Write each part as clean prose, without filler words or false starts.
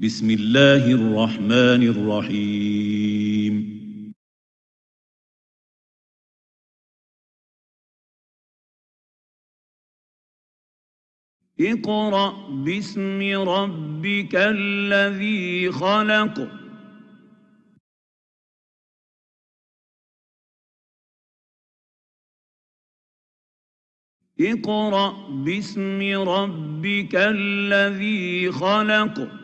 بسم الله الرحمن الرحيم. اقرأ باسم ربك الذي خلق. اقرأ باسم ربك الذي خلق.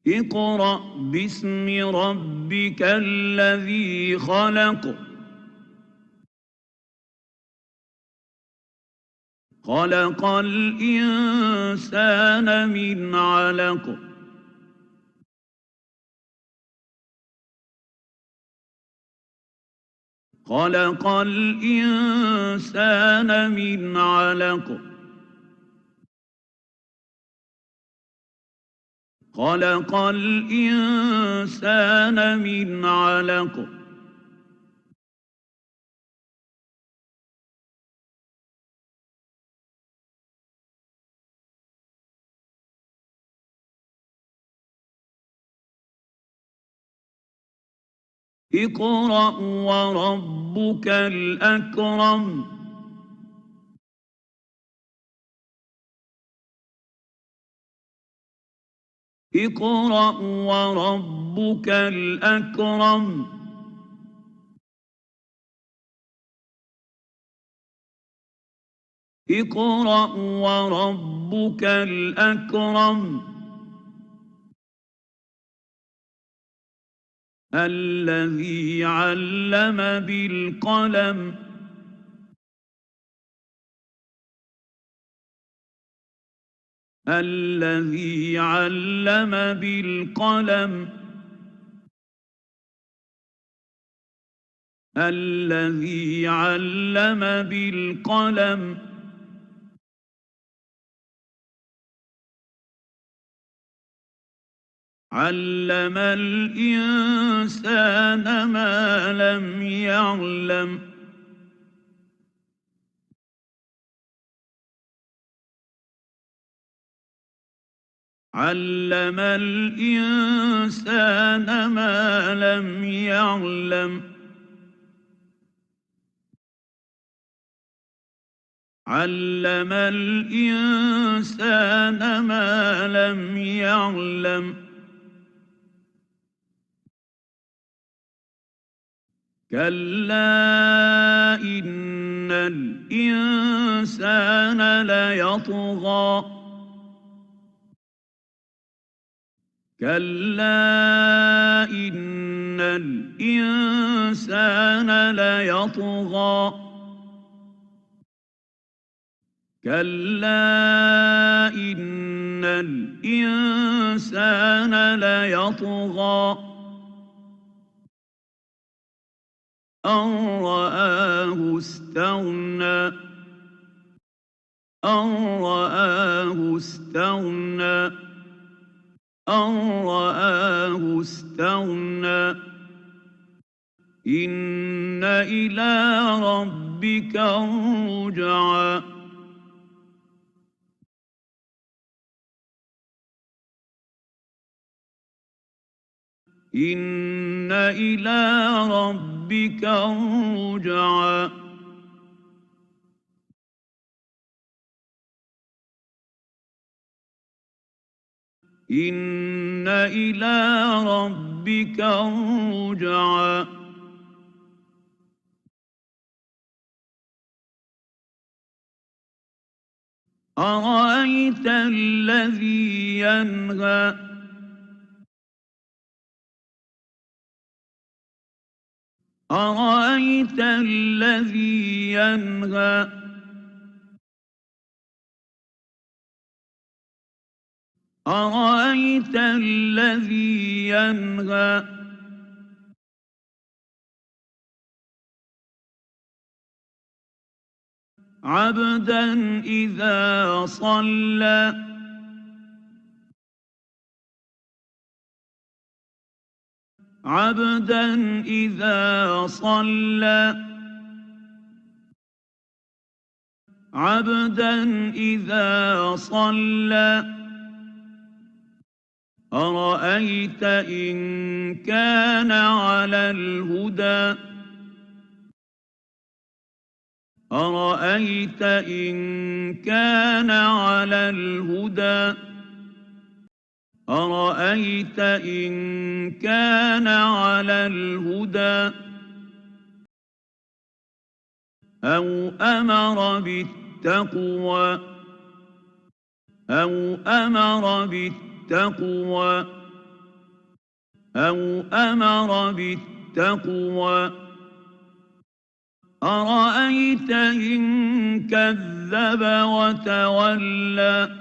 اقرأ باسم ربك الذي خلق. خلق الإنسان من علق. خلق الإنسان من علق. خلق الإنسان من علق. اقرأ وربك الأكرم. اقرأ وربك الأكرم. اقرأ وربك الأكرم. الذي علم بالقلم. الذي علم بالقلم. الذي علم بالقلم. علم الإنسان ما لم يعلم. علم الإنسان ما لم يعلم. علم الإنسان ما لم يعلم. كلا إن الإنسان ليطغى. كلا إن الإنسان ليطغى. كلا إن الإنسان ليطغى أن رآه استغنى. أن رآه استغنى. أن رآه استغنى. إن إلى ربك الرجعى. إن إلى ربك الرجعى. إن إلى ربك الرجعى. أرأيت الذي ينهى. أرأيت الذي ينهى. أرأيت الذي ينهى. عبدا إذا صلى. عبدا إذا صلى. عبدا إذا صلى أرأيت إن كان على الهدى أرأيت إن كان على الهدى أرأيت إن كان على الهدى أو أمر بالتقوى أو أمر بالتقوى أو أمر بالتقوى أرأيت إن كذب وتولى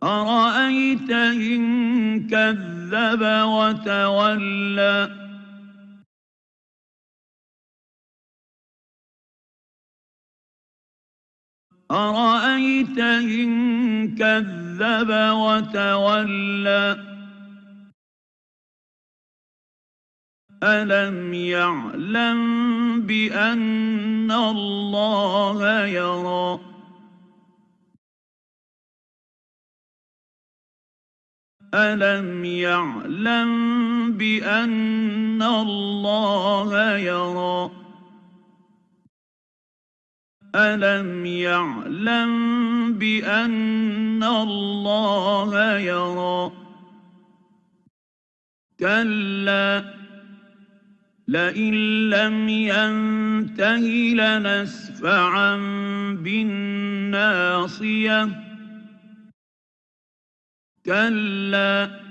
أرأيت إن كذب وتولى أرأيت إن كذب وتولى ألم يعلم بأن الله يرى ألم يعلم بأن الله يرى ألم يعلم بأن الله يرى كلا لئن لم ينته لنسفعا بالناصية كلا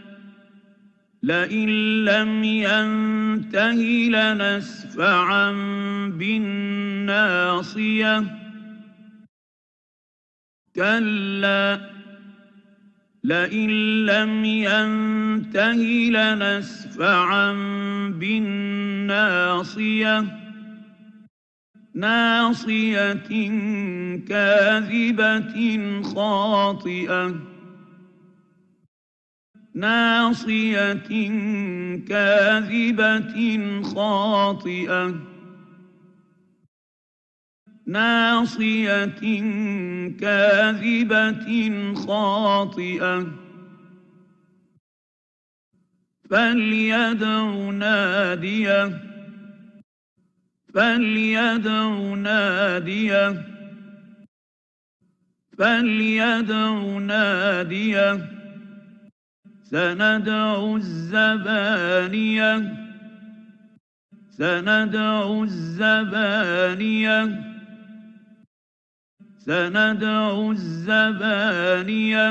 لئن لم ينته لنسفعا بالناصية كلا لئن لم ينته لنسفعا بالناصية ناصية كاذبة خاطئة ناصية كاذبة خاطئة ناصية كاذبة خاطئة فليدع ناديه فليدع ناديه فليدع ناديه سندع الزبانية سندع الزبانية سندع الزبانية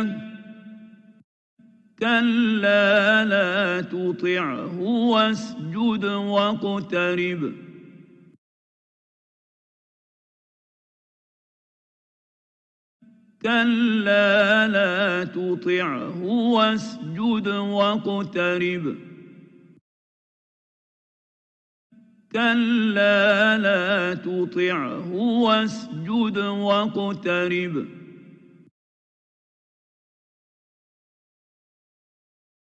كلا لا تطعه واسجد واقترب كلا لا تطعه واسجد واقترب كلا لا تطعه واسجد واقترب